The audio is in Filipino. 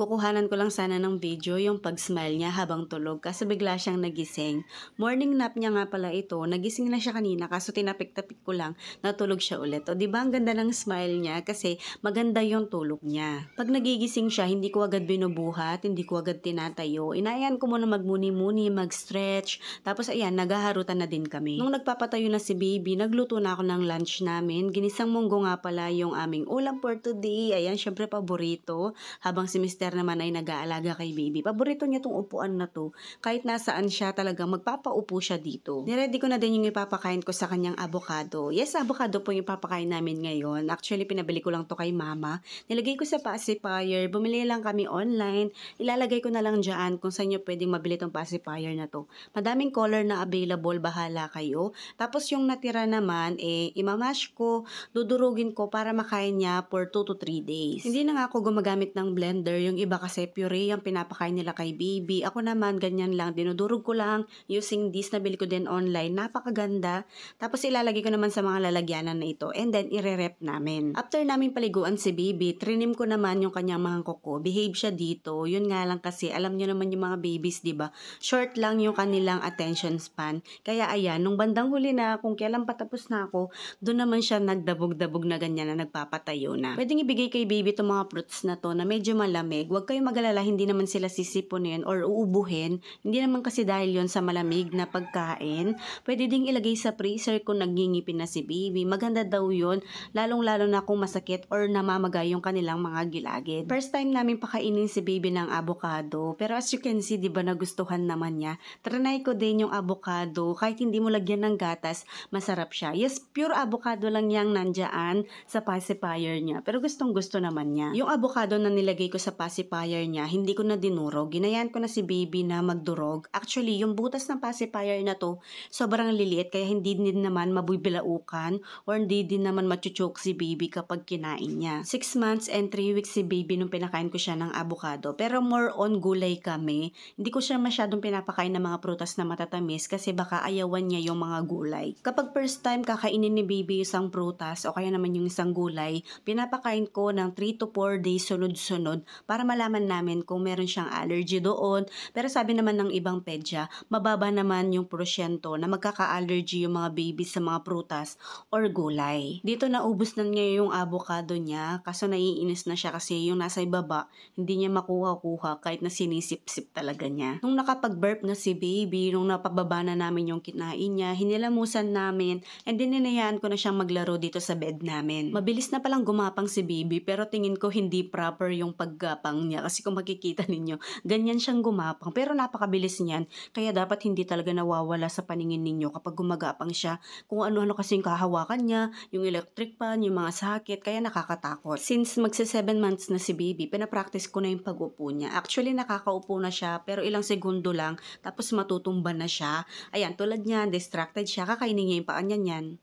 Kukuhanan ko lang sana ng video yung pag-smile niya habang tulog kasi bigla siyang nagising. Morning nap niya nga pala ito. Nagising na siya kanina kaso tinapik-tapik ko lang, natulog siya ulit. O di ba ang ganda ng smile niya kasi maganda yung tulog niya. Pag nagigising siya, hindi ko agad binubuhat, hindi ko agad tinatayo. Inaayan ko muna magmuni-muni, mag-stretch. Tapos ayan, naghaharutan na din kami. Nung nagpapatayo na si baby, nagluto na ako ng lunch namin. Ginisang munggo nga pala yung aming ulam for today. Ayan, syempre paborito. Habang si Mister naman ay nag-aalaga kay baby. Paborito niya tong upuan na to. Kahit nasaan siya talagang magpapaupo siya dito. Niready ko na din yung ipapakain ko sa kanyang avocado. Yes, avocado po yung ipapakain namin ngayon. Actually, pinabili ko lang to kay mama. Nilagay ko sa pacifier. Bumili lang kami online. Ilalagay ko na lang dyan kung saan nyo pwedeng mabili tong pacifier na to. Madaming color na available. Bahala kayo. Tapos yung natira naman, imamash ko, dudurugin ko para makain niya for 2 to 3 days. Hindi na nga ako gumagamit ng blender. Yung iba kasi puree yung pinapakain nila kay baby. Ako naman ganyan lang. Dinudurog ko lang using this. Nabili ko din online. Napakaganda. Tapos ilalagay ko naman sa mga lalagyanan na ito. And then ire-rep namin. After namin paliguan si baby, trinim ko naman yung kanyang mga kuko. Behave siya dito. Yun nga lang kasi alam niyo naman yung mga babies, di ba? Short lang yung kanilang attention span. Kaya ayan, nung bandang huli na, kung kailan patapos na ako, doon naman siya nagdabog-dabog na ganyan na nagpapatayo na. Pwedeng ibigay kay baby itong mga fruits na to na medyo malamig. Huwag kayong mag-alala, hindi naman sila sisipunin or uubuhin. Hindi naman kasi dahil yon sa malamig na pagkain. Pwede ding ilagay sa freezer kung nagngingipin na si baby. Maganda daw yon, lalong-lalo na kung masakit or namamagay yung kanilang mga gilagid. First time namin pakainin si baby ng avocado. Pero as you can see, di ba nagustuhan naman niya. Trinay ko din yung avocado. Kahit hindi mo lagyan ng gatas, masarap siya. Yes, pure avocado lang yang nandyan sa pacifier niya. Pero gustong gusto naman niya. Yung avocado na nilagay ko sa pacifier niya, hindi ko na dinurog. Ginayan ko na si baby na magdurog. Actually, yung butas ng pacifier na to, sobrang liliit kaya hindi din naman mabubilaukan or hindi din naman machuchok si baby kapag kinain niya. 6 months and 3 weeks si baby nung pinakain ko siya ng avocado. Pero more on gulay kami. Hindi ko siya masyadong pinapakain ng mga prutas na matatamis kasi baka ayawan niya yung mga gulay. Kapag first time kakainin ni baby isang prutas o kaya naman yung isang gulay, pinapakain ko ng 3 to 4 days sunod-sunod para malaman namin kung meron siyang allergy doon. Pero sabi naman ng ibang pedya, mababa naman yung porsyento na magkaka-allergy yung mga baby sa mga prutas or gulay. Dito naubos na niya yung avocado niya kaso naiinis na siya kasi yung nasa ibaba hindi niya makuha-kuha kahit na sinisip-sip talaga niya. Nung nakapag-burp na si baby, nung napababa na namin yung kinain niya, hinilamusan namin and then ninayaan ko na siyang maglaro dito sa bed namin. Mabilis na palang gumapang si baby pero tingin ko hindi proper yung paggapang niya kasi kung makikita ninyo, ganyan siyang gumapang pero napakabilis niyan kaya dapat hindi talaga nawawala sa paningin ninyo kapag gumagapang siya kung ano-ano kasing kahawakan niya, yung electric fan, yung mga sakit, kaya nakakatakot. Since magsa 7 months na si baby, pinapractice ko na yung pag-upo niya. Actually, nakakaupo na siya pero ilang segundo lang tapos matutumba na siya. Ayan, tulad niyan, distracted siya, kakainin niya yung paa niya niyan.